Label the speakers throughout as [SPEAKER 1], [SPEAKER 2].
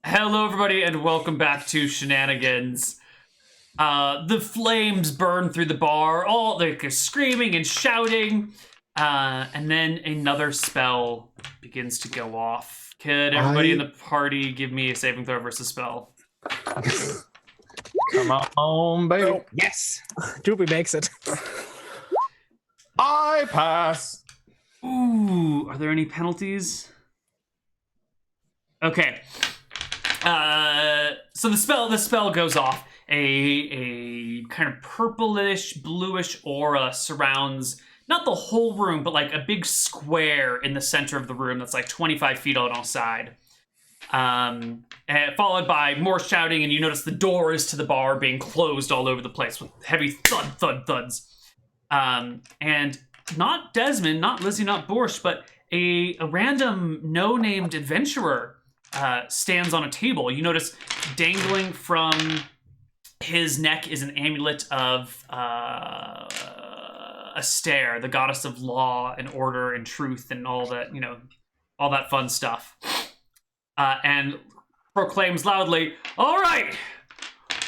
[SPEAKER 1] Hello, everybody, and welcome back to Shenanigans. The flames burn through the bar, all they're screaming and shouting, and then another spell begins to go off. Could everybody in the party give me a saving throw versus spell?
[SPEAKER 2] Come on, baby.
[SPEAKER 3] Oh, yes! Droopy makes it.
[SPEAKER 2] I pass.
[SPEAKER 1] Ooh, are there any penalties? Okay. So the spell goes off. A kind of purplish, bluish aura surrounds not the whole room, but like a big square in the center of the room that's like 25 feet on all side. And followed by more shouting, and you notice the doors to the bar being closed all over the place with heavy thuds. And not Desmond, not Lizzie, not Borscht, but a random no-named adventurer stands on a table. You notice dangling from his neck is an amulet of Astaire, the goddess of law and order and truth and all that, all that fun stuff. And proclaims loudly, "All right,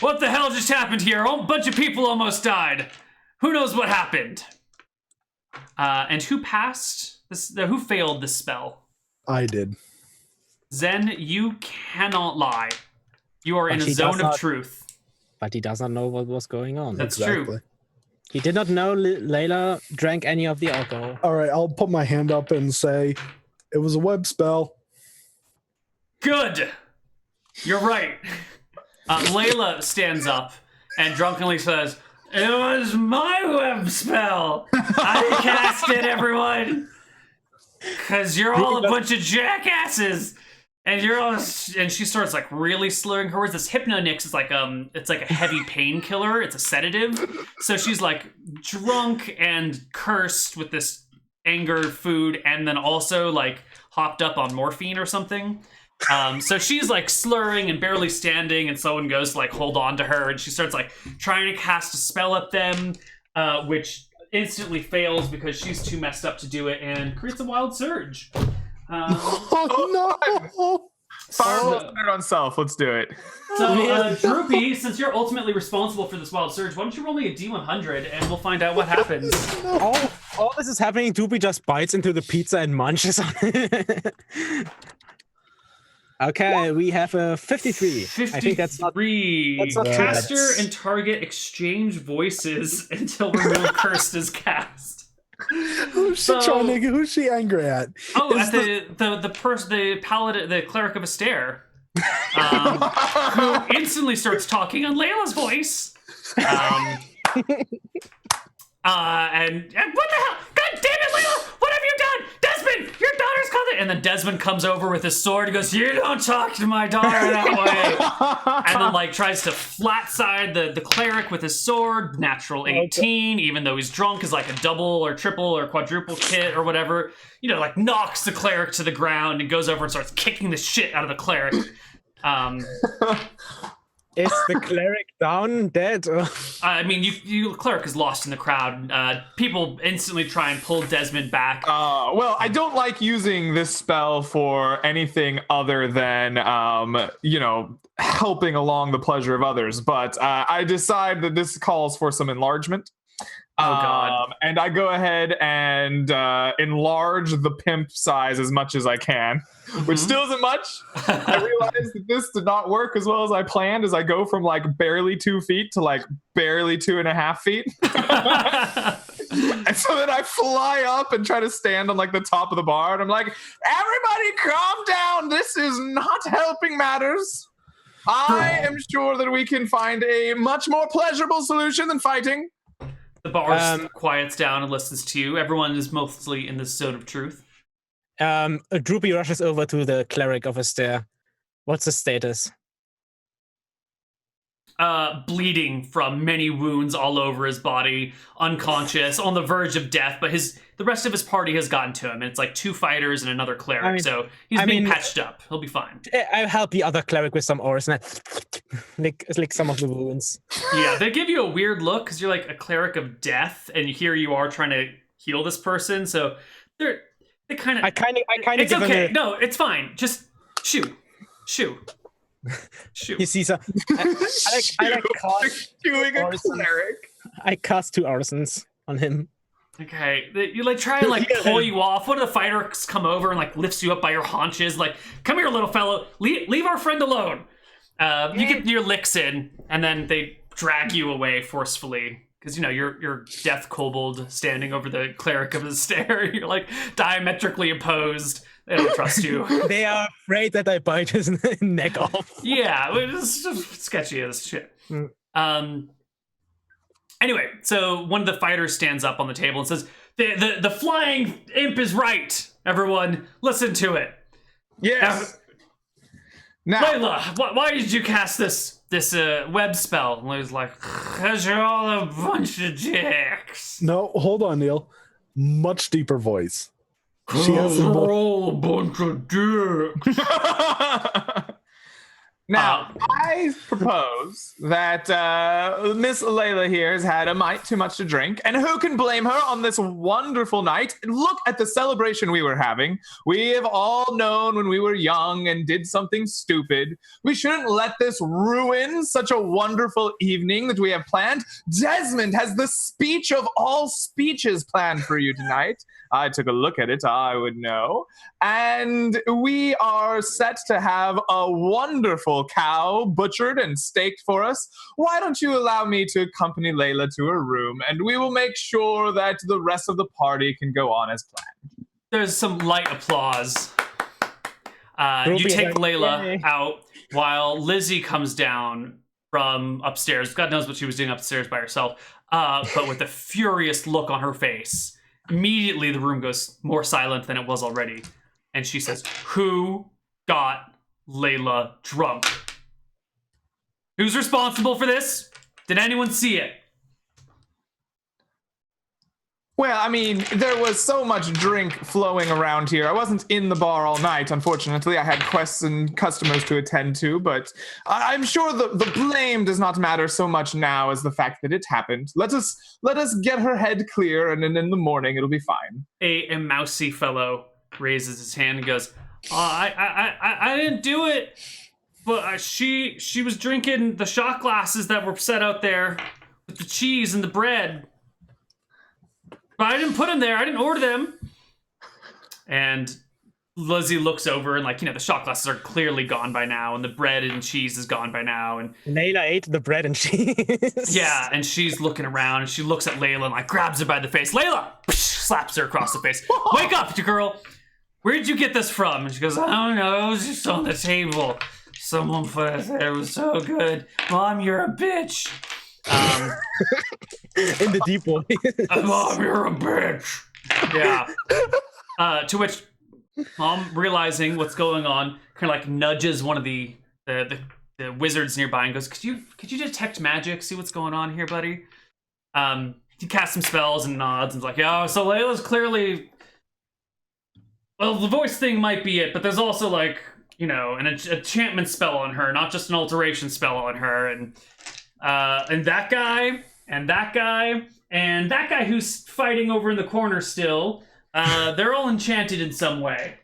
[SPEAKER 1] what the hell just happened here? A bunch of people almost died. Who knows what happened?" And who passed this? Who failed this spell?
[SPEAKER 3] I did.
[SPEAKER 1] Zen, you cannot lie. You are in a zone of truth.
[SPEAKER 3] But he does not know what was going on.
[SPEAKER 1] That's true.
[SPEAKER 3] He did not know Layla drank any of the alcohol.
[SPEAKER 4] All right, I'll put my hand up and say it was a web spell.
[SPEAKER 1] Good. You're right. Layla stands up and drunkenly says, "It was my web spell. I cast it, everyone. Because you're all a bunch of jackasses. And you're all," and she starts like really slurring her words. This Hypnonix is like it's like a heavy painkiller. It's a sedative. So she's like drunk and cursed with this anger food, and then also like hopped up on morphine or something. So she's like slurring and barely standing, and someone goes to like hold on to her, and she starts like trying to cast a spell at them, which instantly fails because she's too messed up to do it, and creates a wild surge.
[SPEAKER 4] No!
[SPEAKER 2] Fire on self. Let's do it.
[SPEAKER 1] So, Droopy, since you're ultimately responsible for this wild surge, why don't you roll me a D100 and we'll find out what happens.
[SPEAKER 3] All this is happening, Droopy just bites into the pizza and munches on it. Okay, we have a 53.
[SPEAKER 1] 53.
[SPEAKER 3] I think that's not
[SPEAKER 1] Caster and target exchange voices until remove cursed is cast.
[SPEAKER 4] Who's she angry at?
[SPEAKER 1] Oh, at the paladin, the cleric of Astaire, who instantly starts talking on Layla's voice. And what the hell? God damn it, Layla! What have you done? Desmond, your daughter's coming! And then Desmond comes over with his sword and goes, "You don't talk to my daughter that way!" And then like tries to flat side the cleric with his sword, natural 18, even though he's drunk, is like a double or triple or quadruple hit or whatever. Like knocks the cleric to the ground and goes over and starts kicking the shit out of the cleric.
[SPEAKER 3] Is the cleric down, dead?
[SPEAKER 1] I mean, you cleric is lost in the crowd. People instantly try and pull Desmond back.
[SPEAKER 2] Well, I don't like using this spell for anything other than, helping along the pleasure of others. But I decide that this calls for some enlargement.
[SPEAKER 1] Oh, God.
[SPEAKER 2] And I go ahead and enlarge the pimp size as much as I can, which still isn't much. I realized that this did not work as well as I planned, as I go from like barely 2 feet to like barely 2.5 feet. And so then I fly up and try to stand on like the top of the bar, and I'm like, "Everybody calm down. This is not helping matters. I am sure that we can find a much more pleasurable solution than fighting."
[SPEAKER 1] The bar quiets down and listens to you. Everyone is mostly in this zone of truth.
[SPEAKER 3] Droopy rushes over to the cleric of Astaire. What's the status?
[SPEAKER 1] Bleeding from many wounds all over his body, unconscious, on the verge of death, but the rest of his party has gotten to him, and it's like 2 fighters and another cleric, so he's being patched up. He'll be fine.
[SPEAKER 3] I'll help the other cleric with some ores and lick some of the wounds.
[SPEAKER 1] Yeah, they give you a weird look because you're like a cleric of death, and here you are trying to heal this person, so they kind of...
[SPEAKER 3] I kind of
[SPEAKER 1] It's okay. No, it's fine. Just shoo. Shoot.
[SPEAKER 3] He sees a. I cast
[SPEAKER 2] Doing a
[SPEAKER 3] Orson.
[SPEAKER 2] cleric.
[SPEAKER 3] I cast 2 arsons on him.
[SPEAKER 1] Okay, you like try and like pull you off. One of the fighters come over and like lifts you up by your haunches. Like, come here, little fellow. Leave our friend alone. You get your licks in, and then they drag you away forcefully because you're death kobold standing over the cleric of the stair. You're like diametrically opposed. They don't trust you.
[SPEAKER 3] They are afraid that I bite his neck off.
[SPEAKER 1] Yeah, it's just sketchy as shit. Anyway, so one of the fighters stands up on the table and says, the flying imp is right. Everyone, listen to it.
[SPEAKER 2] Yes. Now,
[SPEAKER 1] Layla, why did you cast this web spell? And Layla's like, because you're all a bunch of dicks.
[SPEAKER 4] No, hold on, Neal. Much deeper voice. She has a
[SPEAKER 1] all a bunch of dicks.
[SPEAKER 2] Now, I propose that Miss Layla here has had a mite too much to drink, and who can blame her on this wonderful night? Look at the celebration we were having. We have all known when we were young and did something stupid. We shouldn't let this ruin such a wonderful evening that we have planned. Desmond has the speech of all speeches planned for you tonight. I took a look at it, I would know. And we are set to have a wonderful cow butchered and steaked for us. Why don't you allow me to accompany Layla to her room, and we will make sure that the rest of the party can go on as planned.
[SPEAKER 1] There's some light applause. You take Layla out while Lizzie comes down from upstairs. God knows what she was doing upstairs by herself, but with a furious look on her face. Immediately, the room goes more silent than it was already. And she says, who got Layla drunk? Who's responsible for this? Did anyone see it?
[SPEAKER 2] Well, I mean, there was so much drink flowing around here. I wasn't in the bar all night, unfortunately. I had quests and customers to attend to, but I'm sure the blame does not matter so much now as the fact that it happened. Let us get her head clear, and then in the morning it'll be fine.
[SPEAKER 1] A mousy fellow raises his hand and goes, I didn't do it, but she was drinking the shot glasses that were set out there with the cheese and the bread. But I didn't put them there. I didn't order them. And Lizzie looks over and, the shot glasses are clearly gone by now, and the bread and cheese is gone by now. And
[SPEAKER 3] Layla ate the bread and cheese.
[SPEAKER 1] yeah, and she's looking around, and she looks at Layla and, grabs her by the face. Layla! Slaps her across the face. Wake up, girl! Where did you get this from? And she goes, I don't know. It was just on the table. Someone put it there. It was so good. Mom, you're a bitch.
[SPEAKER 3] In the deep voice.
[SPEAKER 1] Mom, you're a bitch. Yeah. To which Mom, realizing what's going on, kind of nudges one of the wizards nearby and goes, "Could you detect magic? See what's going on here, buddy?" He casts some spells and nods and's like, "Yeah, so Layla's clearly. Well, the voice thing might be it, but there's also an enchantment spell on her, not just an alteration spell on her, and that guy, and that guy, and that guy who's fighting over in the corner still, they're all enchanted in some way."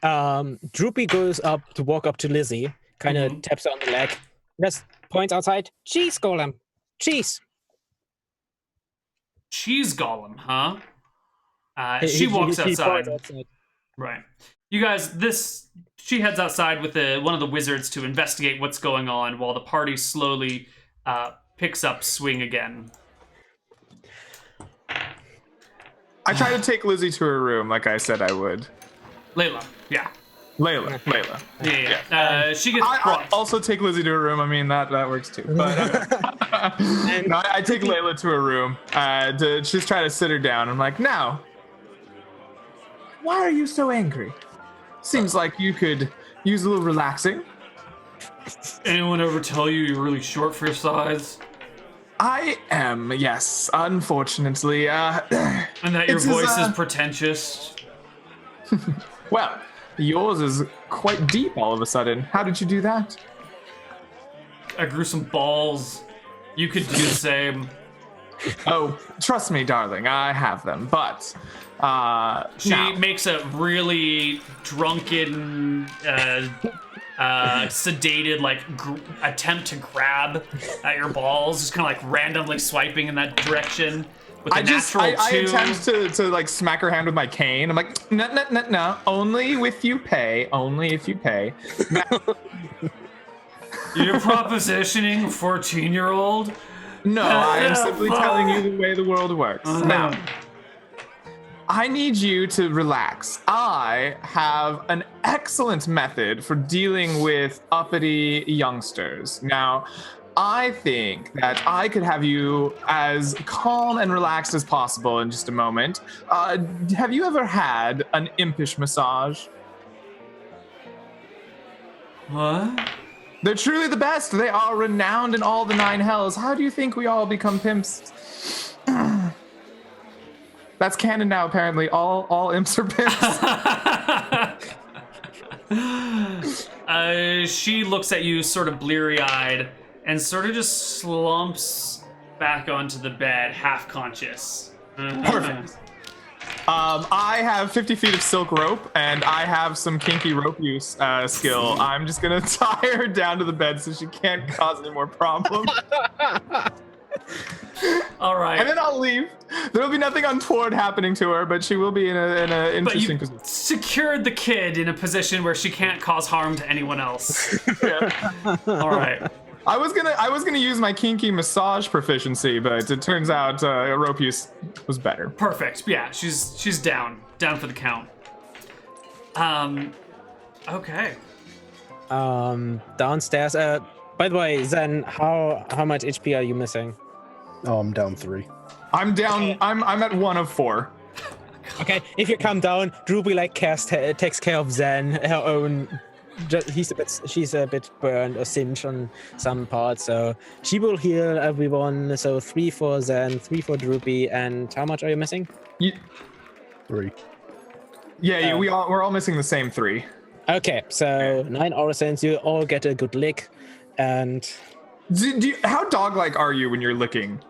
[SPEAKER 3] Droopy goes up to walk up to Lizzie, kind of taps her on the leg, just points outside. Cheese golem, cheese.
[SPEAKER 1] Cheese golem, huh? She walks outside. Right. You guys, she heads outside with one of the wizards to investigate what's going on while the party slowly picks up swing again.
[SPEAKER 2] I try to take Lizzie to her room like I said I would.
[SPEAKER 1] Layla, yeah.
[SPEAKER 2] Layla.
[SPEAKER 1] Yeah. She gets
[SPEAKER 2] I also take Lizzie to her room. I mean, that works too. But no, I take Layla to her room to just try to sit her down. I'm like, now, why are you so angry? Seems like you could use a little relaxing.
[SPEAKER 1] Anyone ever tell you you're really short for your size?
[SPEAKER 2] I am, yes, unfortunately.
[SPEAKER 1] And that your voice is pretentious?
[SPEAKER 2] Well, yours is quite deep all of a sudden. How did you do that?
[SPEAKER 1] I grew some balls. You could do the same.
[SPEAKER 2] Oh, trust me, darling, I have them. But
[SPEAKER 1] She
[SPEAKER 2] now,
[SPEAKER 1] makes a really drunken, sedated, like attempt to grab at your balls, just kind of like randomly swiping in that direction with a natural
[SPEAKER 2] I
[SPEAKER 1] two.
[SPEAKER 2] attempt to like smack her hand with my cane. I'm like, no, only if you pay, only if you pay.
[SPEAKER 1] You're propositioning 14-year-old.
[SPEAKER 2] No, I am simply telling you the way the world works. Now, I need you to relax. I have an excellent method for dealing with uppity youngsters. Now, I think that I could have you as calm and relaxed as possible in just a moment. Have you ever had an impish massage?
[SPEAKER 1] What?
[SPEAKER 2] They're truly the best. They are renowned in all the 9 hells. How do you think we all become pimps? That's canon now, apparently. All imps are pimps.
[SPEAKER 1] She looks at you sort of bleary-eyed and sort of just slumps back onto the bed, half conscious.
[SPEAKER 2] Perfect. I have 50 feet of silk rope, and I have some kinky rope use skill. I'm just gonna tie her down to the bed so she can't cause any more problems.
[SPEAKER 1] All right.
[SPEAKER 2] And then I'll leave. There'll be nothing untoward happening to her, but she will be in a
[SPEAKER 1] But
[SPEAKER 2] interesting
[SPEAKER 1] you
[SPEAKER 2] position.
[SPEAKER 1] secured the kid in a position where she can't cause harm to anyone else.
[SPEAKER 2] Yeah.
[SPEAKER 1] All right.
[SPEAKER 2] I was gonna use my kinky massage proficiency, but it turns out rope use was better.
[SPEAKER 1] Perfect. Yeah, she's down for the count. Okay.
[SPEAKER 3] Downstairs. By the way, Zen, how much HP are you missing?
[SPEAKER 4] Oh, I'm down 3.
[SPEAKER 2] I'm down. I'm at 1 of 4.
[SPEAKER 3] Okay, if you come down, Ruby like takes care of Zen, her own. She's a bit burned or singed on some parts, so she will heal everyone. So 3 for Zen, 3 for Droopy, and how much are you missing?
[SPEAKER 4] 3.
[SPEAKER 2] Yeah, we're all missing the same 3.
[SPEAKER 3] Okay, so 9 Orisons, you all get a good lick, and
[SPEAKER 2] How dog-like are you when you're licking?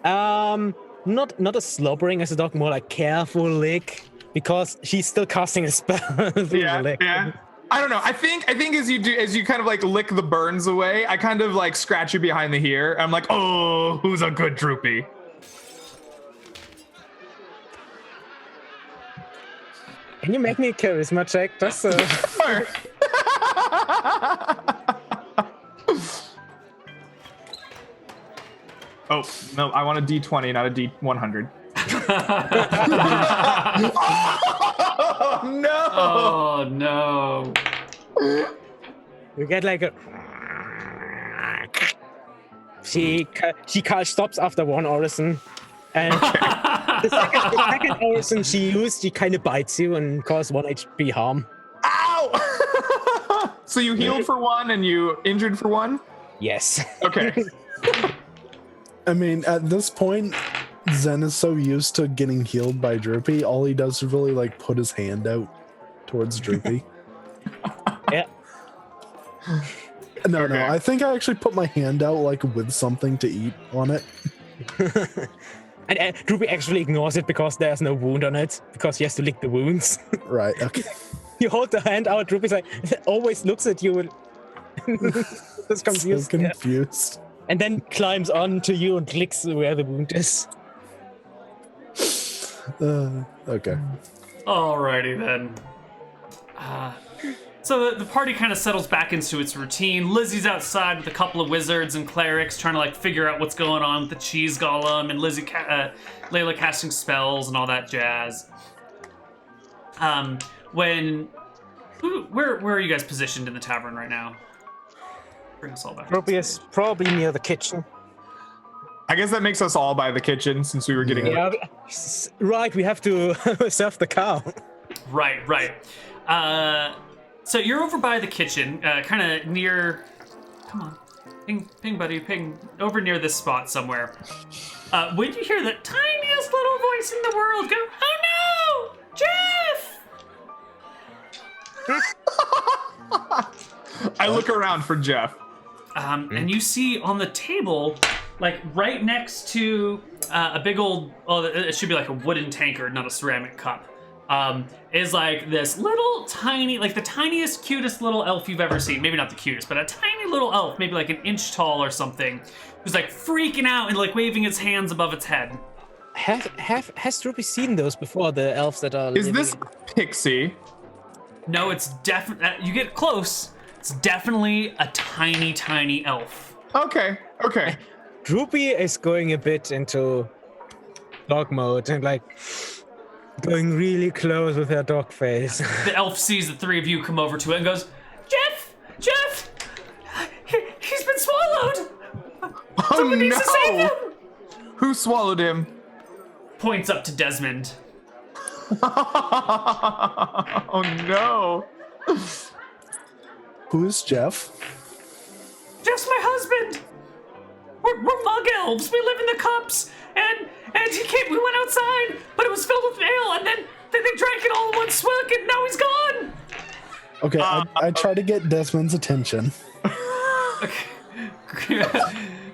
[SPEAKER 3] not as slobbering as a dog, more like careful lick, because she's still casting a spell through the lick.
[SPEAKER 2] Yeah. I don't know. I think as you kind of like lick the burns away, I kind of like scratch you behind the ear. I'm like, oh, who's a good Droopy?
[SPEAKER 3] Can you make me a charisma check? Just
[SPEAKER 2] Sure. Oh, no, I want a D20, not a D100. Oh, no!
[SPEAKER 1] Oh no.
[SPEAKER 3] you get like a. She stops after 1 Orison, and the second Orison she used, she kind of bites you and causes 1 HP harm.
[SPEAKER 2] Ow! So you healed for 1 and you injured for 1?
[SPEAKER 3] Yes.
[SPEAKER 2] Okay.
[SPEAKER 4] I mean, at this point, Zen is so used to getting healed by Droopy, all he does is really like put his hand out towards Droopy.
[SPEAKER 3] Yeah.
[SPEAKER 4] No,
[SPEAKER 2] Okay.
[SPEAKER 4] I think I actually put my hand out like with something to eat on it.
[SPEAKER 3] And Droopy actually ignores it because there's no wound on it, because he has to lick the wounds.
[SPEAKER 4] Right, okay.
[SPEAKER 3] You hold the hand out, Droopy's like, always looks at you and is confused.
[SPEAKER 4] So
[SPEAKER 3] Yeah.
[SPEAKER 4] confused.
[SPEAKER 3] And then climbs on to you and licks where the wound is.
[SPEAKER 4] Okay.
[SPEAKER 1] Alrighty then. So the party kind of settles back into its routine. Lizzie's outside with a couple of wizards and clerics trying to like figure out what's going on with the cheese golem, and Layla casting spells and all that jazz. Where are you guys positioned in the tavern right now? Bring us all back.
[SPEAKER 3] Droopy is probably near the kitchen.
[SPEAKER 2] I guess that makes us all by the kitchen since we were getting...
[SPEAKER 3] Yeah, right, we have to serve the cow.
[SPEAKER 1] Right. So you're over by the kitchen, kind of near. Come on, ping, buddy, ping. Over near this spot somewhere. When you hear the tiniest little voice in the world go, "Oh no, Jeff!"
[SPEAKER 2] I look around for Jeff.
[SPEAKER 1] And you see on the table like right next to a big old, it should be like a wooden tankard, not a ceramic cup, is like this little tiny, like the tiniest, cutest little elf you've ever seen. Maybe not the cutest, but a tiny little elf, maybe like an inch tall or something, who's like freaking out and like waving his hands above its head.
[SPEAKER 3] Has Droopy seen those before, the elves that are
[SPEAKER 2] Is this Pixie?
[SPEAKER 1] No, it's definitely, you get close, it's definitely a tiny elf.
[SPEAKER 2] Okay.
[SPEAKER 3] Droopy is going a bit into dog mode and like going really close with her dog face.
[SPEAKER 1] The elf sees the three of you come over to it and goes, Jeff, he's been swallowed.
[SPEAKER 2] Oh
[SPEAKER 1] Someone needs to save him.
[SPEAKER 2] Who swallowed him?
[SPEAKER 1] Points up to Desmond.
[SPEAKER 2] Oh no.
[SPEAKER 4] Who's Jeff?
[SPEAKER 1] Jeff's my husband. We're mug elves. We live in the cups, and he came. We went outside, but it was filled with ale, and then they drank it all in one swig, and now he's gone.
[SPEAKER 4] Okay, I try to get Desmond's attention.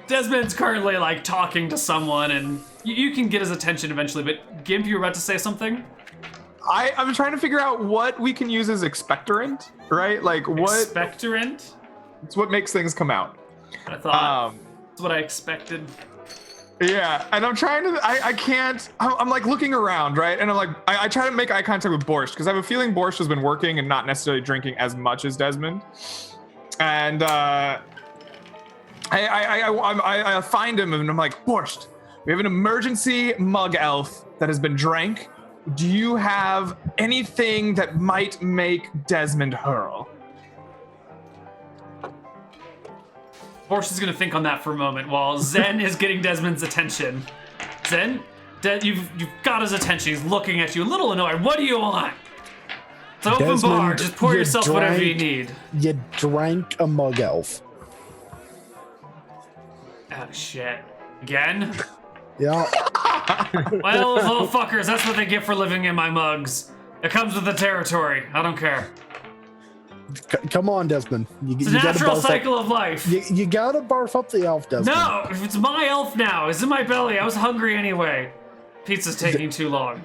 [SPEAKER 1] Desmond's currently like talking to someone, and you can get his attention eventually. But Gimp, you were about to say something.
[SPEAKER 2] I'm trying to figure out what we can use as expectorant, right? Like what?
[SPEAKER 1] Expectorant?
[SPEAKER 2] It's what makes things come out.
[SPEAKER 1] I thought that's what I expected.
[SPEAKER 2] Yeah, and I'm trying to. I can't. I'm like looking around, right? And I'm like, I try to make eye contact with Borscht because I have a feeling Borscht has been working and not necessarily drinking as much as Desmond. And I find him and I'm like, Borscht, we have an emergency mug elf that has been drank. Do you have anything that might make Desmond hurl?
[SPEAKER 1] Borscht is going to think on that for a moment while Zen is getting Desmond's attention. Zen, you've got his attention. He's looking at you, a little annoyed. What do you want? It's an open
[SPEAKER 4] Desmond,
[SPEAKER 1] bar. Just pour
[SPEAKER 4] you
[SPEAKER 1] yourself whatever you need.
[SPEAKER 4] You drank a mug elf.
[SPEAKER 1] Oh, shit. Again?
[SPEAKER 4] Yeah.
[SPEAKER 1] Well, those little fuckers, that's what they get for living in my mugs. It comes with the territory. I don't care.
[SPEAKER 4] Come on, Desmond.
[SPEAKER 1] It's a natural cycle of life.
[SPEAKER 4] You gotta barf up the elf, Desmond.
[SPEAKER 1] No, if it's my elf now, it's in my belly. I was hungry anyway. Pizza's taking too long.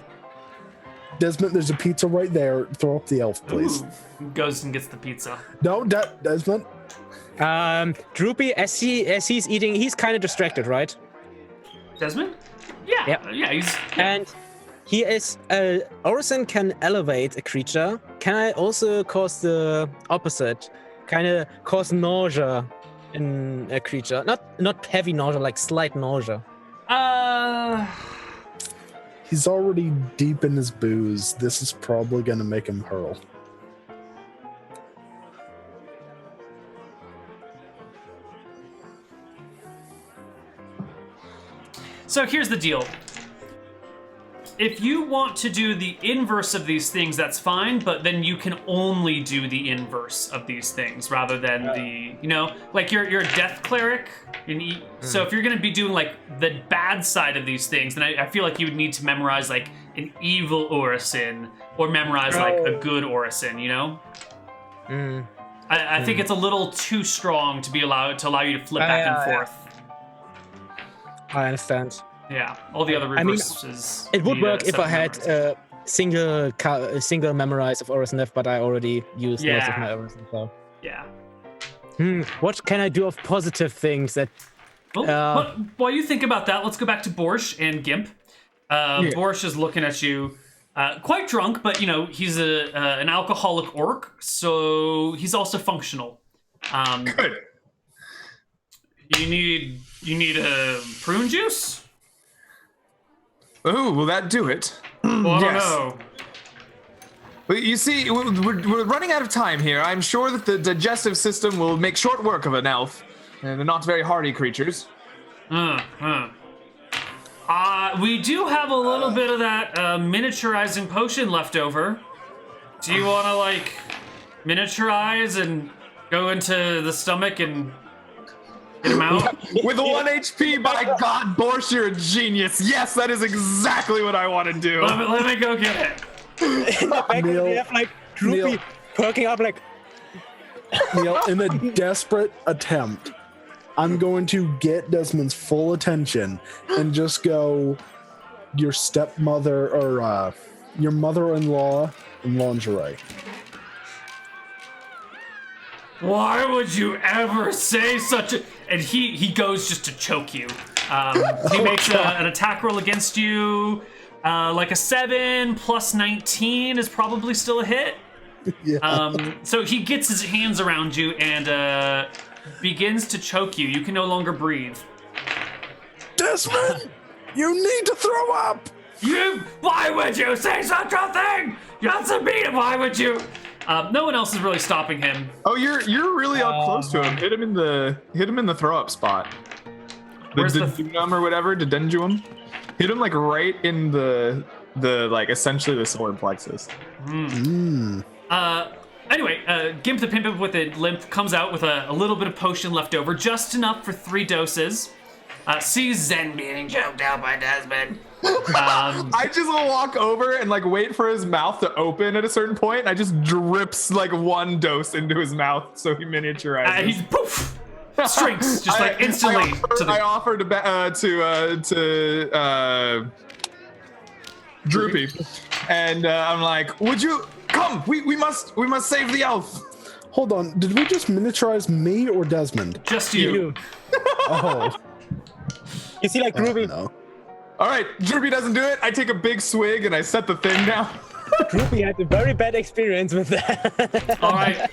[SPEAKER 4] Desmond, there's a pizza right there. Throw up the elf, please.
[SPEAKER 1] Ooh, goes and gets the pizza.
[SPEAKER 4] No, Desmond.
[SPEAKER 3] Droopy, as he's eating, he's kind of distracted, right?
[SPEAKER 1] Desmond? Yeah.
[SPEAKER 3] Yep.
[SPEAKER 1] Yeah, he's...
[SPEAKER 3] And he is, Orison can elevate a creature. Can I also cause the opposite? Kind of cause nausea in a creature. Not heavy nausea, like slight nausea.
[SPEAKER 4] He's already deep in his booze. This is probably gonna make him hurl.
[SPEAKER 1] So here's the deal. If you want to do the inverse of these things, that's fine, but then you can only do the inverse of these things rather than the, like you're a death cleric. So if you're going to be doing like the bad side of these things, then I feel like you would need to memorize like an evil Orison or memorize like a good Orison, I think it's a little too strong to allow you to flip back and forth.
[SPEAKER 3] I understand.
[SPEAKER 1] Yeah, all the other reverses.
[SPEAKER 3] It would work if I had a single memorize of Orison left, but I already used most of my Orison. So.
[SPEAKER 1] Yeah.
[SPEAKER 3] What can I do of positive things that?
[SPEAKER 1] Well, while you think about that, let's go back to Borscht and Gimp. Borscht is looking at you, quite drunk, but he's an alcoholic orc, so he's also functional.
[SPEAKER 2] Good.
[SPEAKER 1] You need a prune juice?
[SPEAKER 2] Oh, will that do it?
[SPEAKER 1] Well, I don't
[SPEAKER 2] Yes.
[SPEAKER 1] know.
[SPEAKER 2] Well, you see, we're running out of time here. I'm sure that the digestive system will make short work of an elf. And they're not very hardy creatures.
[SPEAKER 1] We do have a little bit of that miniaturizing potion left over. Do you want to, miniaturize and go into the stomach and get him out?
[SPEAKER 2] With 1 HP, by God, Borscht, you're a genius. Yes, that is exactly what I want to do.
[SPEAKER 1] Let me go get it.
[SPEAKER 3] In the back
[SPEAKER 4] Neal,
[SPEAKER 3] we have Droopy
[SPEAKER 4] Neal.
[SPEAKER 3] perking up
[SPEAKER 4] Neal, in a desperate attempt I'm going to get Desmond's full attention and just go, your stepmother or your mother-in-law in lingerie.
[SPEAKER 1] Why would you ever say such a... And he goes just to choke you. He makes an attack roll against you. Like a 7 plus 19 is probably still a hit.
[SPEAKER 4] Yeah.
[SPEAKER 1] So he gets his hands around you and begins to choke you. You can no longer breathe.
[SPEAKER 4] Desmond, you need to throw up.
[SPEAKER 1] Why would you say such a thing? That's a beat. Why would you? No one else is really stopping him.
[SPEAKER 2] Oh, you're really up close to him. Hit him in the throw up spot.
[SPEAKER 1] Where's the
[SPEAKER 2] Dedunum or whatever, Dedenduum. Hit him like right in the like essentially the solar plexus.
[SPEAKER 1] Anyway, Gimp the Pimp with a limp comes out with a little bit of potion left over, just enough for 3 doses. Sees Zen being choked out by Desmond.
[SPEAKER 2] I just will walk over and like wait for his mouth to open at a certain point. And I just drips like 1 dose into his mouth so he miniaturizes.
[SPEAKER 1] He's poof, shrinks just like instantly.
[SPEAKER 2] I offer to Droopy, and I'm like, would you come? We must save the elf.
[SPEAKER 4] Hold on, did we just miniaturize me or Desmond?
[SPEAKER 1] Just you.
[SPEAKER 4] Oh.
[SPEAKER 3] You see, like Ruby.
[SPEAKER 4] No.
[SPEAKER 2] All right, Droopy doesn't do it. I take a big swig and I set the thing down.
[SPEAKER 3] Ruby had a very bad experience with that.
[SPEAKER 1] All right,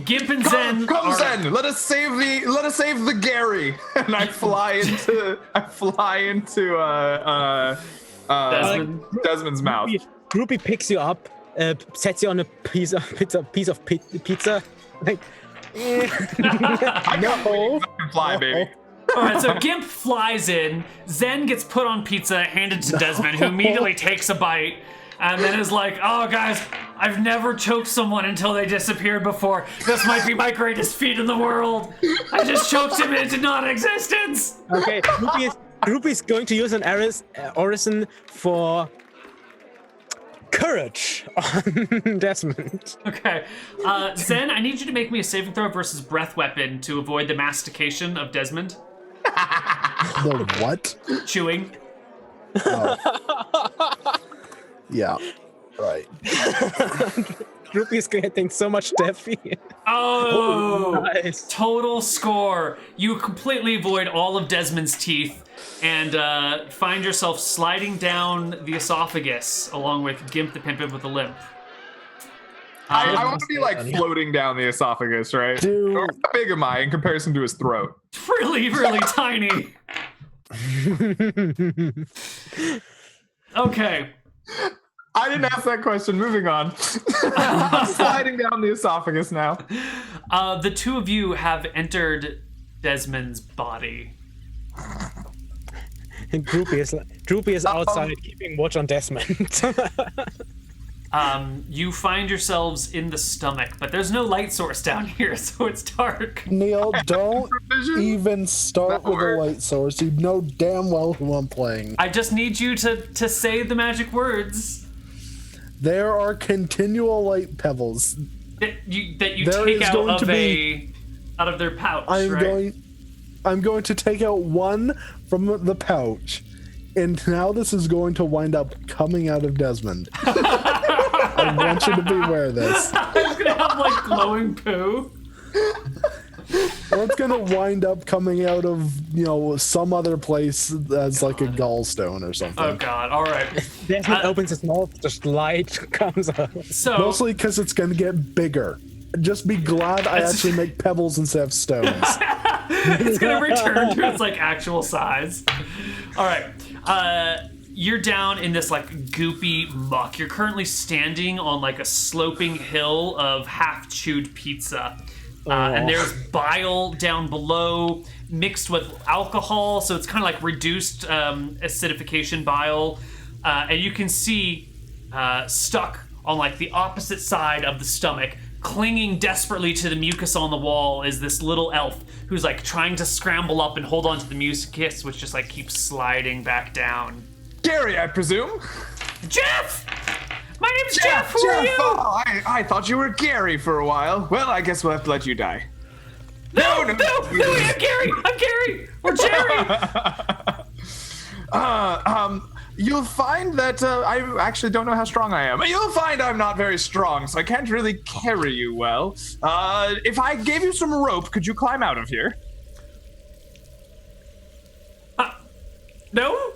[SPEAKER 1] Gimp and Zen.
[SPEAKER 2] Come Zen, let us save the Gary. And I fly into Desmond's mouth.
[SPEAKER 3] Ruby picks you up, sets you on a piece of pizza. Like,
[SPEAKER 2] I can fly, baby.
[SPEAKER 1] All right, so Gimp flies in. Zen gets put on pizza, handed to Desmond, who immediately takes a bite, and then is like, "Oh, guys, I've never choked someone until they disappeared before. This might be my greatest feat in the world. I just choked him into non-existence."
[SPEAKER 3] Okay, Ruby's going to use an orison for courage on Desmond.
[SPEAKER 1] Okay, Zen, I need you to make me a saving throw versus breath weapon to avoid the mastication of Desmond.
[SPEAKER 4] The what?
[SPEAKER 1] Chewing.
[SPEAKER 4] Yeah. Right.
[SPEAKER 3] Ruby's getting so much death.
[SPEAKER 1] Oh,
[SPEAKER 3] Nice.
[SPEAKER 1] total score. You completely avoid all of Desmond's teeth and find yourself sliding down the esophagus along with Gimp the Pimpin with a limp.
[SPEAKER 2] I want to be like floating down the esophagus, right?
[SPEAKER 4] Dude.
[SPEAKER 2] How big am I in comparison to his throat?
[SPEAKER 1] Really, really tiny. Okay.
[SPEAKER 2] I didn't ask that question. Moving on. I'm sliding down the esophagus now.
[SPEAKER 1] The two of you have entered Desmond's body.
[SPEAKER 3] And Droopy is outside keeping watch on Desmond.
[SPEAKER 1] You find yourselves in the stomach, but there's no light source down here, so it's dark.
[SPEAKER 4] Neal, don't even start
[SPEAKER 2] That
[SPEAKER 4] with a
[SPEAKER 2] works.
[SPEAKER 4] light source. You know damn well who I'm playing.
[SPEAKER 1] I just need you to say the magic words
[SPEAKER 4] There are continual light pebbles.
[SPEAKER 1] that you
[SPEAKER 4] There
[SPEAKER 1] take
[SPEAKER 4] is
[SPEAKER 1] out
[SPEAKER 4] going
[SPEAKER 1] of
[SPEAKER 4] to be-
[SPEAKER 1] out of their pouch.
[SPEAKER 4] I'm
[SPEAKER 1] right?
[SPEAKER 4] going to take out one from the pouch, and now this is going to wind up coming out of Desmond. I want you to be aware of this.
[SPEAKER 1] It's gonna have like glowing poo.
[SPEAKER 4] Or it's gonna wind up coming out of, some other place as like a gallstone or something.
[SPEAKER 1] Oh god! All right.
[SPEAKER 3] Desmond opens his mouth, just light comes out.
[SPEAKER 1] So
[SPEAKER 4] Mostly because it's gonna get bigger. Just be glad I actually make pebbles instead of stones.
[SPEAKER 1] it's gonna return to its like actual size. All right. You're down in this like goopy muck. You're currently standing on like a sloping hill of half-chewed pizza. And there's bile down below mixed with alcohol, so it's kind of like reduced acidification bile. And you can see stuck on like the opposite side of the stomach, clinging desperately to the mucus on the wall, is this little elf who's like trying to scramble up and hold onto the mucus, which just like keeps sliding back down.
[SPEAKER 2] Gary, I presume?
[SPEAKER 1] Jeff! My name's Jeff! Who are you?
[SPEAKER 2] Oh, I thought you were Gary for a while. Well, I guess we'll have to let you die.
[SPEAKER 1] No, I'm Gary. Or Jerry.
[SPEAKER 2] You'll find that I actually don't know how strong I am. You'll find I'm not very strong, so I can't really carry you well. If I gave you some rope, could you climb out of here?
[SPEAKER 1] No?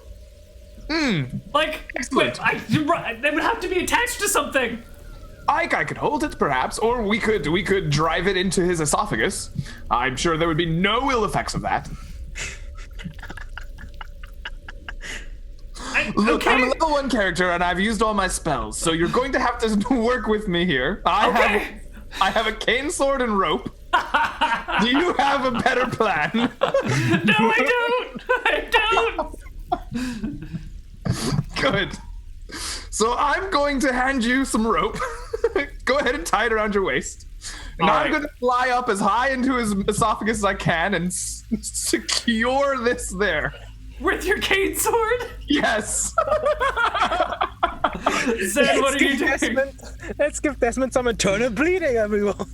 [SPEAKER 1] Like,
[SPEAKER 2] Excellent.
[SPEAKER 1] They would have to be attached to something.
[SPEAKER 2] I could hold it, perhaps, or we could drive it into his esophagus. I'm sure there would be no ill effects of that. Look, I'm a level 1 character, and I've used all my spells, so you're going to have to work with me here. I have a cane sword and rope. Do you have a better plan?
[SPEAKER 1] No, I don't.
[SPEAKER 2] Good. So I'm going to hand you some rope. Go ahead and tie it around your waist. And I'm going to fly up as high into his esophagus as I can and secure this there.
[SPEAKER 1] With your cane sword?
[SPEAKER 2] Yes.
[SPEAKER 1] Zen, what are you doing?
[SPEAKER 3] Let's give Desmond some internal bleeding, everyone.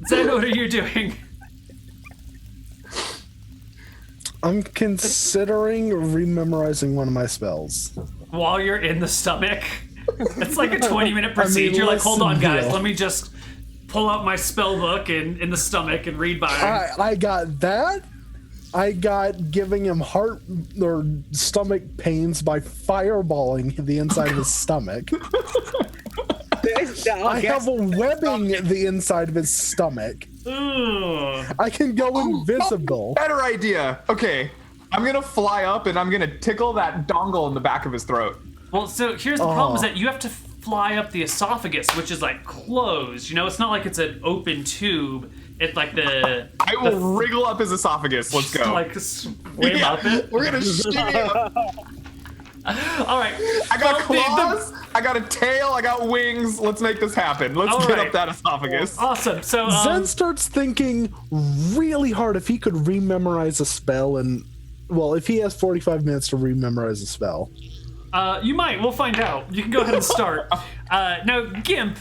[SPEAKER 1] Zen, what are you doing?
[SPEAKER 4] I'm considering rememorizing one of my spells.
[SPEAKER 1] While you're in the stomach? It's like a 20-minute procedure. Like, hold on, guys.
[SPEAKER 4] Neal.
[SPEAKER 1] Let me just pull out my spell book in the stomach and read by.
[SPEAKER 4] I got that. I got giving him heart or stomach pains by fireballing the inside of his stomach. I have a webbing the inside of his stomach.
[SPEAKER 1] Ugh.
[SPEAKER 4] I can go invisible.
[SPEAKER 2] Better idea. Okay. I'm going to fly up and I'm going to tickle that dongle in the back of his throat.
[SPEAKER 1] Well, so here's the problem is that you have to fly up the esophagus, which is like closed. You know, it's not like it's an open tube. It's like I
[SPEAKER 2] will wriggle up his esophagus. Let's go.
[SPEAKER 1] Like swim up it.
[SPEAKER 2] We're going to shimmy up.
[SPEAKER 1] All right.
[SPEAKER 2] I got claws. I got a tail. I got wings. Let's make this happen. Let's get up that esophagus.
[SPEAKER 1] Awesome. So
[SPEAKER 4] Zen starts thinking really hard if he could rememorize a spell and, well, if he has 45 minutes to rememorize a spell.
[SPEAKER 1] You might. We'll find out. You can go ahead and start. Now, Gimp,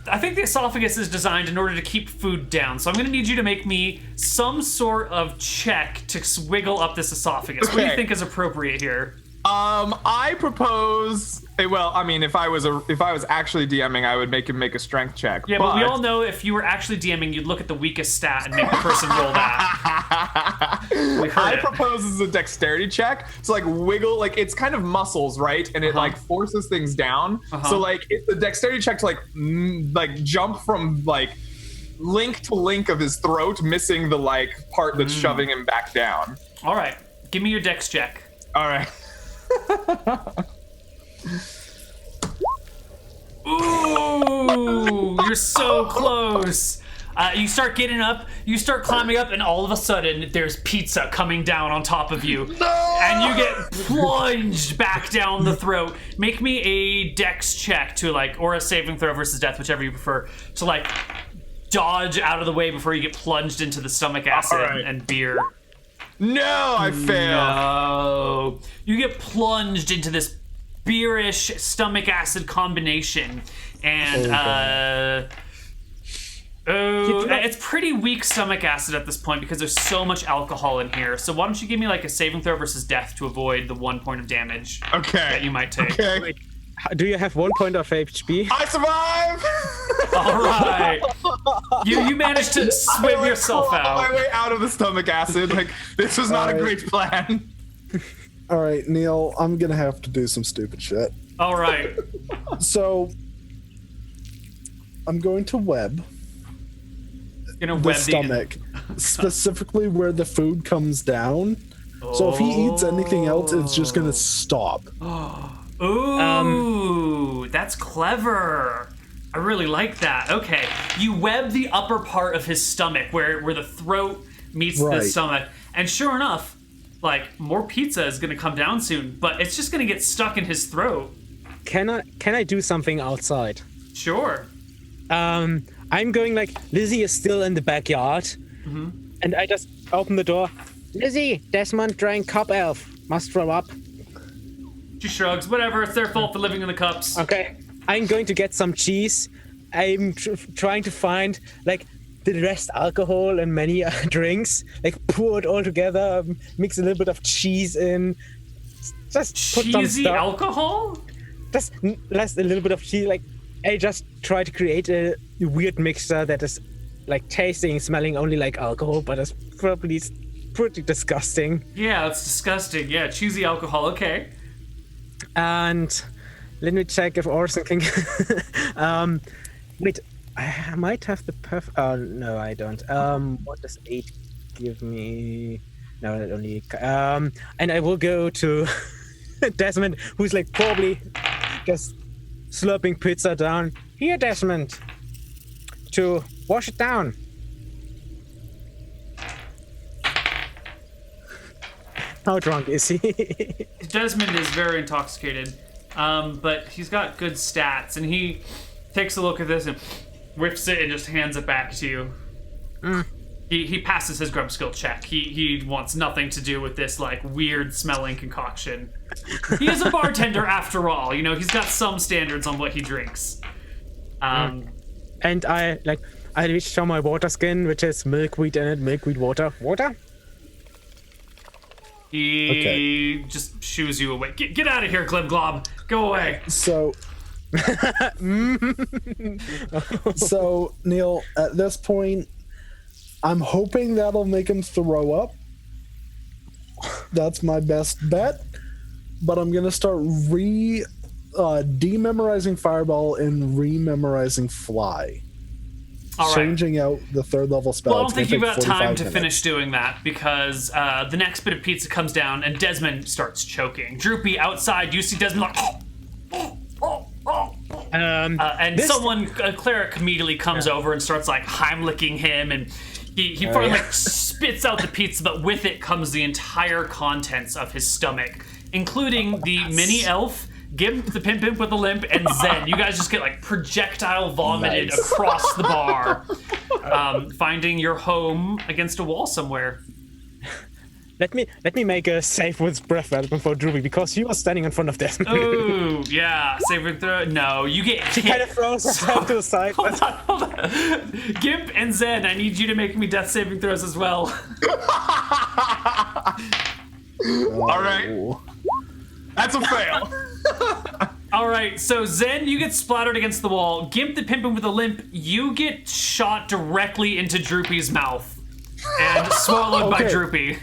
[SPEAKER 1] I think the esophagus is designed in order to keep food down. So I'm going to need you to make me some sort of check to wiggle up this esophagus. What do you think is appropriate here?
[SPEAKER 2] I propose. Well, I mean, if I was actually DMing, I would make him make a strength check.
[SPEAKER 1] Yeah, but we all know if you were actually DMing, you'd look at the weakest stat and make the person roll that.
[SPEAKER 2] I propose as a dexterity check. So like wiggle, like it's kind of muscles, right? And it like forces things down. So like it's a dexterity check to like jump from like link to link of his throat, missing the like part that's shoving him back down.
[SPEAKER 1] All right, give me your dex check.
[SPEAKER 2] All right.
[SPEAKER 1] Ooh, you're so close. You start getting up, you start climbing up, and all of a sudden there's pizza coming down on top of you. No! And you get plunged back down the throat. Make me a dex check to or a saving throw versus death, whichever you prefer, to dodge out of the way before you get plunged into the stomach acid and beer.
[SPEAKER 2] No, I fail.
[SPEAKER 1] No. You get plunged into this beerish stomach acid combination. And, it's pretty weak stomach acid at this point because there's so much alcohol in here. So why don't you give me a saving throw versus death to avoid the 1 point of damage that you might take.
[SPEAKER 2] Okay.
[SPEAKER 3] Wait, do you have 1 point of HP?
[SPEAKER 2] I survive!
[SPEAKER 1] All right. You managed to swim yourself out.
[SPEAKER 2] My way out of the stomach acid. This was not a great plan.
[SPEAKER 4] All right, Neal, I'm going to have to do some stupid shit.
[SPEAKER 1] All right.
[SPEAKER 4] So I'm going to web
[SPEAKER 1] the
[SPEAKER 4] stomach, specifically where the food comes down. So if he eats anything else, it's just going to stop.
[SPEAKER 1] Ooh, that's clever. I really like that. Okay, you web the upper part of his stomach where the throat meets the stomach, and sure enough, more pizza is gonna come down soon, but it's just gonna get stuck in his throat.
[SPEAKER 3] Can I do something outside?
[SPEAKER 1] Sure.
[SPEAKER 3] I'm going Lizzie is still in the backyard, and I just open the door. Lizzie, Desmond drank cup elf. Must throw up.
[SPEAKER 1] She shrugs. Whatever, it's their fault for living in the cups.
[SPEAKER 3] Okay. I'm going to get some cheese. I'm trying to find the rest alcohol and many drinks, like pour it all together, mix a little bit of cheese in, just put some
[SPEAKER 1] Cheesy
[SPEAKER 3] stuff.
[SPEAKER 1] alcohol?
[SPEAKER 3] Just less a little bit of cheese. Like I just try to create a weird mixture that is like tasting, smelling only like alcohol, but it's probably pretty disgusting.
[SPEAKER 1] Yeah, that's disgusting. Yeah, cheesy alcohol. Okay.
[SPEAKER 3] And let me check if Orson can. Wait, I might have the Oh no, I don't. What does 8 give me? No, it only. And I will go to Desmond, who's like probably just slurping pizza down. Here, Desmond, to wash it down. How drunk is he?
[SPEAKER 1] Desmond is very intoxicated, but he's got good stats, and he takes a look at this and whiffs it and just hands it back to you. He passes his grub skill check. He wants nothing to do with this like weird smelling concoction. He is a bartender after all. You know, he's got some standards on what he drinks.
[SPEAKER 3] And I reached for my water skin, which has milkweed in it, milkweed water. Water?
[SPEAKER 1] He just shoos you away. Get out of here, Glib Glob. Go away.
[SPEAKER 4] So, Neal, at this point, I'm hoping that'll make him throw up. That's my best bet. But I'm gonna start dememorizing Fireball and rememorizing Fly.
[SPEAKER 1] All right.
[SPEAKER 4] Changing out the 3rd level spell.
[SPEAKER 1] Well, I don't
[SPEAKER 4] It's
[SPEAKER 1] think
[SPEAKER 4] gonna
[SPEAKER 1] you've
[SPEAKER 4] take
[SPEAKER 1] got time
[SPEAKER 4] 45
[SPEAKER 1] to
[SPEAKER 4] minutes.
[SPEAKER 1] finish doing that because the next bit of pizza comes down and Desmond starts choking. Droopy, outside, you see Desmond like... and a cleric immediately comes over and starts like Heimlicking him, and he finally like spits out the pizza, but with it comes the entire contents of his stomach, including the mini elf, Gimp, the Pimp with a limp, and Zen. You guys just get like projectile vomited across the bar, finding your home against a wall somewhere.
[SPEAKER 3] Let me make a save with breath weapon for Droopy because he was standing in front of Desmond.
[SPEAKER 1] Ooh, yeah, saving throw. No, you get
[SPEAKER 3] She
[SPEAKER 1] hit.
[SPEAKER 3] kind of throws herself to the side.
[SPEAKER 1] Hold on. Gimp and Zen, I need you to make me death saving throws as well.
[SPEAKER 2] All right. That's a fail.
[SPEAKER 1] All right, so Zen, you get splattered against the wall. Gimp the Pimpin' with a limp, you get shot directly into Droopy's mouth and swallowed by Droopy.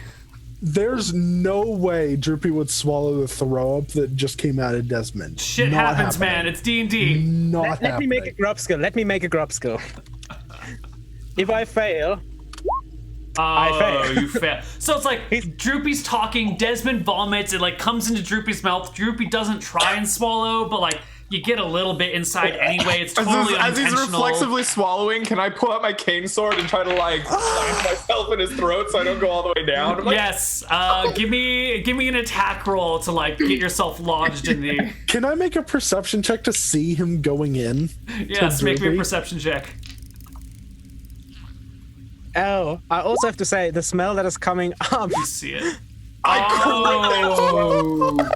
[SPEAKER 4] There's no way Droopy would swallow the throw up that just came out of Desmond.
[SPEAKER 1] Shit
[SPEAKER 4] Not
[SPEAKER 1] happens,
[SPEAKER 4] happening.
[SPEAKER 1] man. It's D&D.
[SPEAKER 4] Not
[SPEAKER 3] Let me make a grub skill. If I fail, I fail.
[SPEAKER 1] You fail. So it's like Droopy's talking, Desmond vomits, it like comes into Droopy's mouth. Droopy doesn't try and swallow, but like you get a little bit inside anyway. It's totally
[SPEAKER 2] As he's
[SPEAKER 1] unintentional.
[SPEAKER 2] reflexively swallowing, can I pull out my cane sword and try to like slam myself in his throat so I don't go all the way down? I'm like,
[SPEAKER 1] Yes. Give me an attack roll to like get yourself lodged in the.
[SPEAKER 4] Can I make a perception check to see him going in?
[SPEAKER 1] Yes, make me a
[SPEAKER 4] Droopy?
[SPEAKER 1] perception check.
[SPEAKER 3] oh, I also have to say the smell that is coming up.
[SPEAKER 1] You see it. Oh.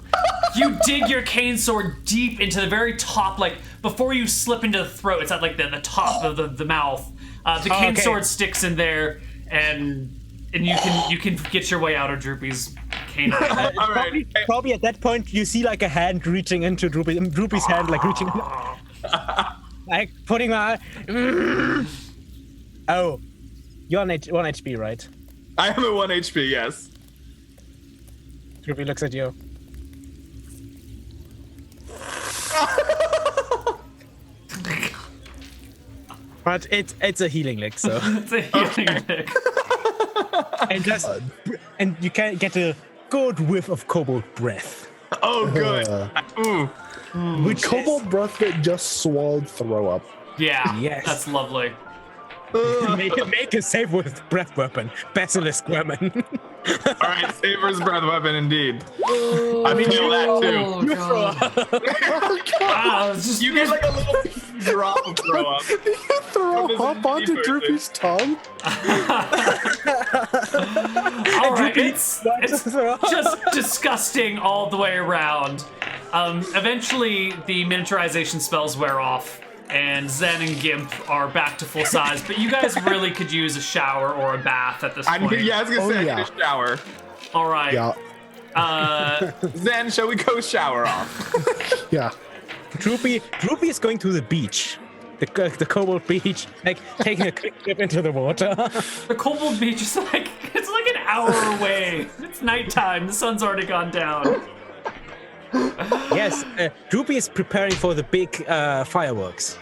[SPEAKER 1] You dig your cane sword deep into the very top, like before you slip into the throat. It's at like the top of the mouth. The cane sword sticks in there, and you can get your way out of Droopy's canine.
[SPEAKER 2] all right.
[SPEAKER 3] Probably at that point you see like a hand reaching into Droopy's hand, like reaching, like putting my. Oh, you're on 1 HP, right?
[SPEAKER 2] I am at 1 HP, yes.
[SPEAKER 3] Droopy looks at you. But it's a healing lick, so
[SPEAKER 1] It's a healing lick.
[SPEAKER 3] and you can get a good whiff of kobold breath.
[SPEAKER 2] Oh, good. Ooh.
[SPEAKER 3] Which
[SPEAKER 4] Kobold breath that just swallowed throw up.
[SPEAKER 1] Yeah.
[SPEAKER 3] Yes.
[SPEAKER 1] That's lovely.
[SPEAKER 3] make a save with breath weapon, Basilisk Woman.
[SPEAKER 2] All right, Saber's breath weapon indeed. I feel that too.
[SPEAKER 3] You throw up.
[SPEAKER 1] Wow, it's just
[SPEAKER 2] You get like a little drop of throw up.
[SPEAKER 4] You throw
[SPEAKER 2] From
[SPEAKER 4] up
[SPEAKER 2] this
[SPEAKER 4] onto
[SPEAKER 2] person.
[SPEAKER 4] Droopy's tongue?
[SPEAKER 1] all right. It's just disgusting all the way around. Eventually, the miniaturization spells wear off, and Zen and Gimp are back to full size, but you guys really could use a shower or a bath at this point.
[SPEAKER 2] I was gonna say I need a shower.
[SPEAKER 1] All right.
[SPEAKER 4] Yeah.
[SPEAKER 2] Zen, shall we go shower off?
[SPEAKER 4] Yeah.
[SPEAKER 3] Droopy is going to the beach. The Kobold beach, like taking a quick trip into the water.
[SPEAKER 1] The Kobold Beach is like, it's like an hour away. It's nighttime. The sun's already gone down.
[SPEAKER 3] Yes, Droopy is preparing for the big fireworks.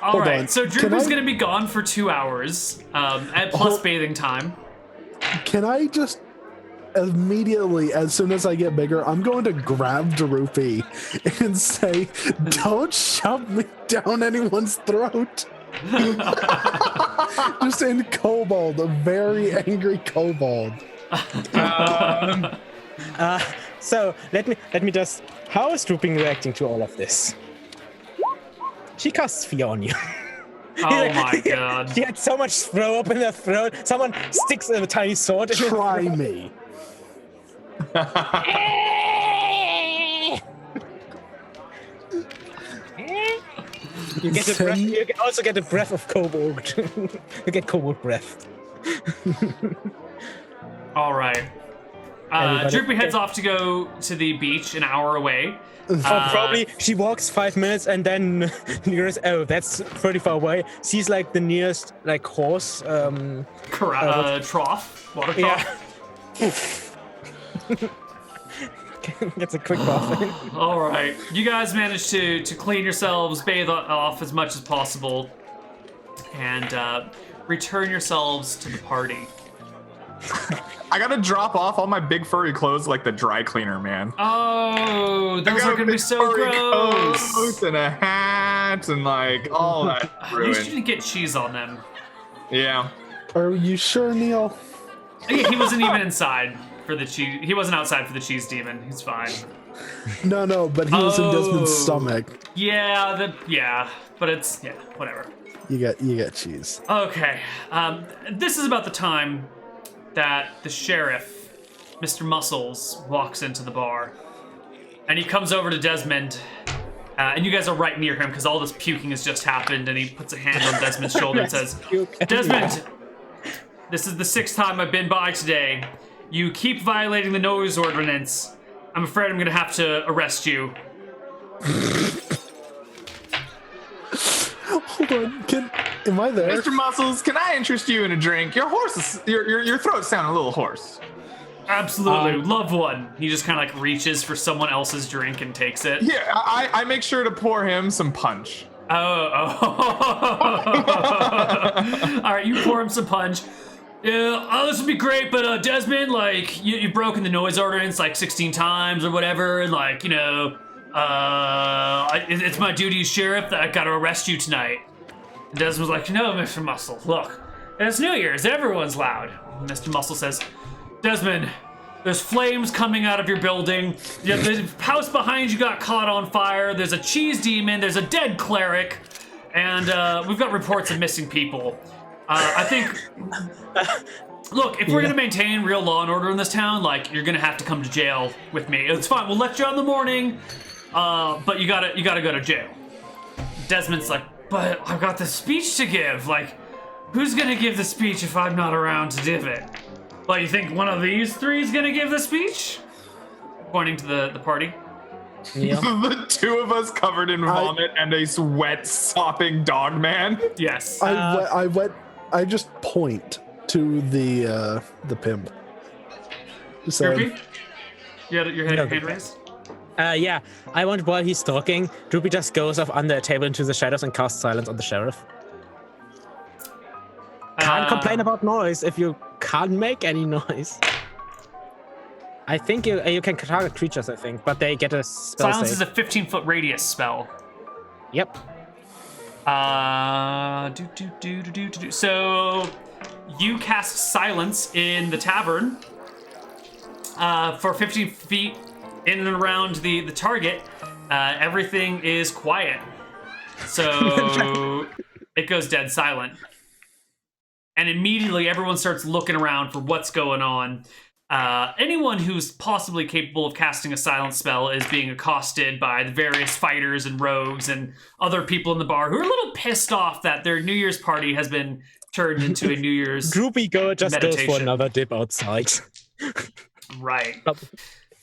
[SPEAKER 1] All right,
[SPEAKER 4] on.
[SPEAKER 1] so
[SPEAKER 4] Can
[SPEAKER 1] Droopy's
[SPEAKER 4] I-
[SPEAKER 1] going to be gone for 2 hours, and plus bathing time.
[SPEAKER 4] Can I just immediately, as soon as I get bigger, I'm going to grab Droopy and say, "Don't shove me down anyone's throat." Just in kobold, a very angry kobold.
[SPEAKER 3] So let me just. How is Droopy reacting to all of this? She casts fear on you.
[SPEAKER 1] Oh my god.
[SPEAKER 3] She had so much throw up in her throat. Someone sticks a tiny sword in her
[SPEAKER 4] Try me.
[SPEAKER 3] You get a breath. You also get a breath of kobold. You get kobold breath.
[SPEAKER 1] All right.
[SPEAKER 3] Everybody-
[SPEAKER 1] Droopy heads off to go to the beach an hour away.
[SPEAKER 3] Probably she walks 5 minutes and then nearest. Oh, that's pretty far away. Sees like the nearest like horse.
[SPEAKER 1] Trough. Water trough.
[SPEAKER 3] Yeah. Gets a quick bath.
[SPEAKER 1] All right. You guys manage to clean yourselves, bathe off as much as possible, and return yourselves to the party.
[SPEAKER 2] I gotta drop off all my big furry clothes like the dry cleaner, man.
[SPEAKER 1] Oh, those are gonna be so gross.
[SPEAKER 2] Coat and a hat and like all that.
[SPEAKER 1] At least you didn't get cheese on them.
[SPEAKER 2] Yeah.
[SPEAKER 4] Are you sure, Neal?
[SPEAKER 1] He wasn't even inside for the cheese. He wasn't outside for the cheese demon. He's fine.
[SPEAKER 4] No, but he was in Desmond's stomach.
[SPEAKER 1] Yeah, but it's whatever.
[SPEAKER 4] You get cheese.
[SPEAKER 1] Okay, this is about the time that the sheriff, Mr. Muscles, walks into the bar, and he comes over to Desmond, and you guys are right near him because all this puking has just happened, and he puts a hand on Desmond's shoulder and says, "Desmond, this is the 6th time I've been by today. You keep violating the noise ordinance. I'm afraid I'm gonna have to arrest you."
[SPEAKER 4] Hold on, am I there?
[SPEAKER 2] Mr. Muscles, can I interest you in a drink? Your your throat's sounding a little hoarse.
[SPEAKER 1] Absolutely, love one. He just kind of like reaches for someone else's drink and takes it.
[SPEAKER 2] Yeah, I make sure to pour him some punch.
[SPEAKER 1] Oh. All right, you pour him some punch. Yeah, this would be great, but Desmond, like, you've broken the noise ordinance like 16 times or whatever, and like, it's my duty as sheriff that I gotta arrest you tonight. And Desmond's like, "No, Mr. Muscle, look, it's New Year's, everyone's loud." And Mr. Muscle says, "Desmond, there's flames coming out of your building. Yeah, the house behind you got caught on fire. There's a cheese demon. There's a dead cleric. And we've got reports of missing people. I think, look, if we're going to maintain real law and order in this town, like, you're going to have to come to jail with me. It's fine. We'll let you out in the morning, but you gotta go to jail." Desmond's like, "But I've got the speech to give. Like, who's going to give the speech if I'm not around to give it? Well, you think one of these three is gonna give the speech?" Pointing to the party.
[SPEAKER 3] Yeah.
[SPEAKER 2] The two of us covered in vomit and a sweat sopping dog man.
[SPEAKER 1] Yes.
[SPEAKER 4] I just point to the pimp. Just saying.
[SPEAKER 1] Droopy? You had your hand raised?
[SPEAKER 3] Yeah. I want while he's talking, Droopy just goes off under a table into the shadows and casts silence on the sheriff. Can't complain about noise if you can't make any noise. I think you can target creatures, I think, but they get a spell
[SPEAKER 1] Silence is
[SPEAKER 3] save.
[SPEAKER 1] a 15-foot radius spell.
[SPEAKER 3] Yep.
[SPEAKER 1] So you cast silence in the tavern for 15 feet in and around the target. Everything is quiet. So it goes dead silent. And immediately everyone starts looking around for what's going on. anyone who's possibly capable of casting a silence spell is being accosted by the various fighters and rogues and other people in the bar who are a little pissed off that their New Year's party has been turned into a New Year's
[SPEAKER 3] Droopy just goes
[SPEAKER 1] meditation.
[SPEAKER 3] for another dip outside.
[SPEAKER 1] Right.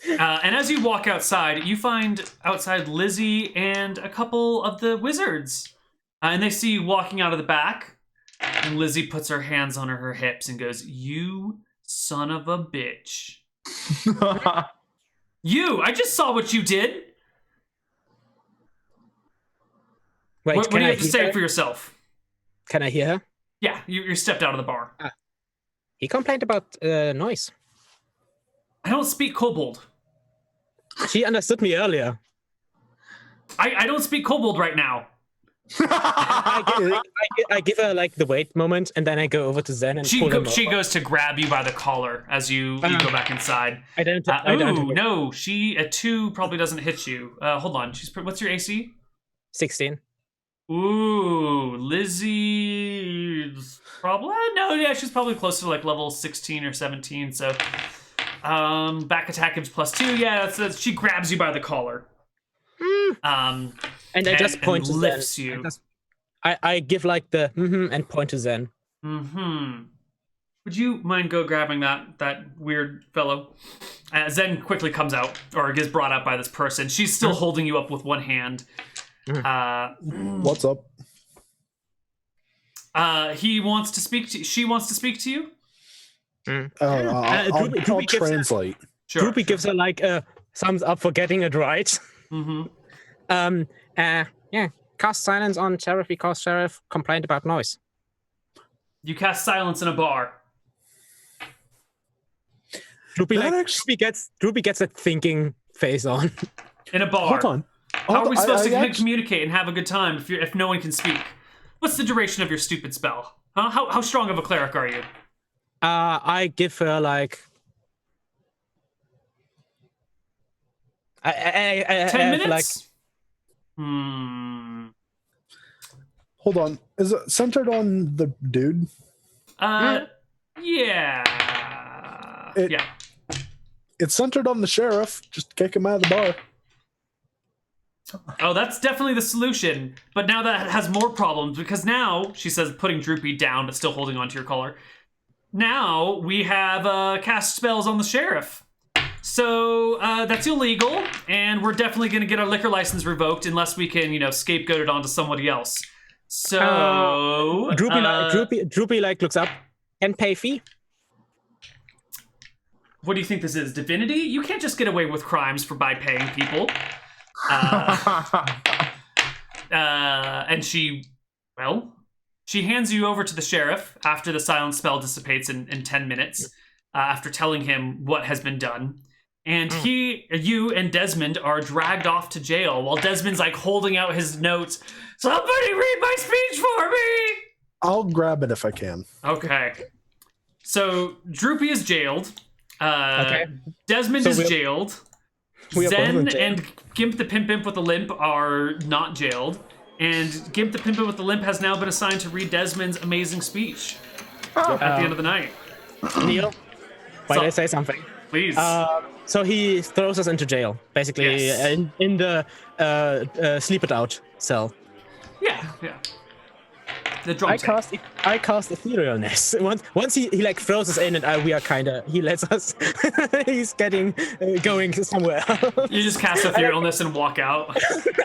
[SPEAKER 1] And as you walk outside, you find outside Lizzie and a couple of the wizards. And they see you walking out of the back. And Lizzie puts her hands on her hips and goes, "You son of a bitch. You! I just saw what you did.
[SPEAKER 3] Wait,
[SPEAKER 1] What do you have to say for yourself?"
[SPEAKER 3] Can I hear her?
[SPEAKER 1] Yeah, you stepped out of the bar.
[SPEAKER 3] He complained about noise.
[SPEAKER 1] I don't speak kobold.
[SPEAKER 3] She understood me earlier.
[SPEAKER 1] I don't speak kobold right now.
[SPEAKER 3] I give her like the wait moment, and then I go over to Zen and
[SPEAKER 1] She
[SPEAKER 3] pull him
[SPEAKER 1] she
[SPEAKER 3] over.
[SPEAKER 1] goes to grab you by the collar as you go back inside.
[SPEAKER 3] I don't.
[SPEAKER 1] No, she a 2 probably doesn't hit you. Hold on, what's your AC?
[SPEAKER 3] 16.
[SPEAKER 1] Ooh, Lizzie's probably she's probably close to like level 16 or 17. So, back attack gives +2. Yeah, that's she grabs you by the collar.
[SPEAKER 3] And I just point to
[SPEAKER 1] lifts
[SPEAKER 3] Zen.
[SPEAKER 1] you.
[SPEAKER 3] I give like the and point to Zen.
[SPEAKER 1] Would you mind go grabbing that weird fellow? Zen quickly comes out or gets brought out by this person. She's still holding you up with one hand.
[SPEAKER 4] What's up?
[SPEAKER 1] He wants to speak to. She wants to speak to you.
[SPEAKER 4] I'll translate.
[SPEAKER 1] Sure.
[SPEAKER 3] Droopy gives her like a thumbs up for getting it right. Yeah. Cast silence on sheriff because sheriff complained about noise.
[SPEAKER 1] You cast silence in a bar.
[SPEAKER 3] Droopy gets a thinking face on.
[SPEAKER 1] In a bar.
[SPEAKER 4] Hold on.
[SPEAKER 1] How are we supposed to communicate and have a good time if no one can speak? What's the duration of your stupid spell? Huh? How strong of a cleric are you?
[SPEAKER 3] I give her like
[SPEAKER 1] 10 minutes?
[SPEAKER 3] Like,
[SPEAKER 4] Hold on. Is it centered on the dude?
[SPEAKER 1] Yeah. Yeah.
[SPEAKER 4] It's centered on the sheriff. Just kick him out of the bar.
[SPEAKER 1] Oh, that's definitely the solution. But now that has more problems because now, she says, putting Droopy down but still holding onto your collar. Now we have cast spells on the sheriff. So that's illegal, and we're definitely going to get our liquor license revoked unless we can, scapegoat it onto somebody else. So
[SPEAKER 3] Droopy like looks up and pay fee.
[SPEAKER 1] What do you think this is? Divinity? You can't just get away with crimes by paying people. And she hands you over to the sheriff after the silence spell dissipates in 10 minutes, after telling him what has been done. And you and Desmond are dragged off to jail while Desmond's like holding out his notes. Somebody read my speech for me!
[SPEAKER 4] I'll grab it if I can.
[SPEAKER 1] Okay. So Droopy is jailed.
[SPEAKER 3] Okay.
[SPEAKER 1] Desmond is jailed.
[SPEAKER 3] We are both in
[SPEAKER 1] Zen
[SPEAKER 3] jail.
[SPEAKER 1] and Gimp the Pimp Imp with a Limp are not jailed. And Gimp the Pimp Imp with the Limp has now been assigned to read Desmond's amazing speech at the end of the night.
[SPEAKER 3] Neal, might I say something?
[SPEAKER 1] Please.
[SPEAKER 3] So he throws us into jail, basically,
[SPEAKER 1] Yes.
[SPEAKER 3] in the sleep it out cell.
[SPEAKER 1] Yeah. The drum
[SPEAKER 3] I cast etherealness. Once he like throws us in, and we are he lets us. He's getting going somewhere.
[SPEAKER 1] You just cast etherealness and walk out.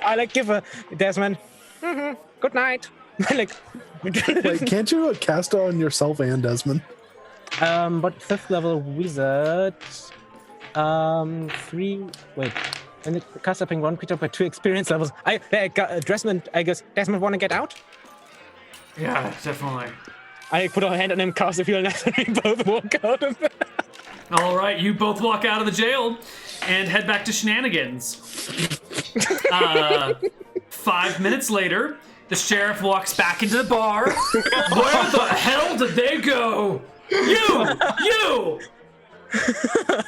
[SPEAKER 3] I like give a Desmond. Good night. Like.
[SPEAKER 4] Wait, can't you cast it on yourself and Desmond?
[SPEAKER 3] But 5th level wizard. 3. Wait. And it cast upping 1 creature by 2 experience levels. Desmond. I guess Desmond want to get out.
[SPEAKER 1] Yeah, definitely.
[SPEAKER 3] I put a hand on him, cast a feeling, and we both walk out of it.
[SPEAKER 1] All right, you both walk out of the jail and head back to Shenanigans. 5 minutes later, the sheriff walks back into the bar. Where the hell did they go? You!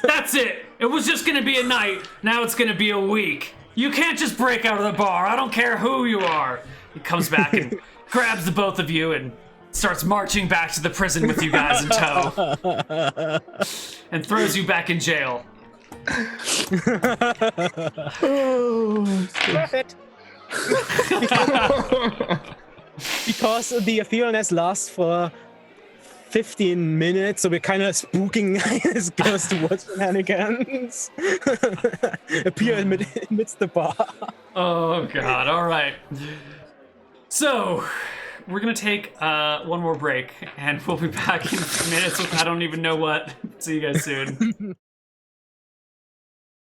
[SPEAKER 1] That's it. It was just gonna be a night. Now it's gonna be a week. You can't just break out of the bar. I don't care who you are. He comes back and grabs the both of you and starts marching back to the prison with you guys in tow. and throws you back in jail.
[SPEAKER 3] Worth it. Because the etherealness lasts for 15 minutes, so we're kind of spooking as goes towards Shenanigans. Appear amidst the bar.
[SPEAKER 1] Oh god, alright. So, we're gonna take one more break, and we'll be back in a few minutes with I don't even know what. See you guys soon.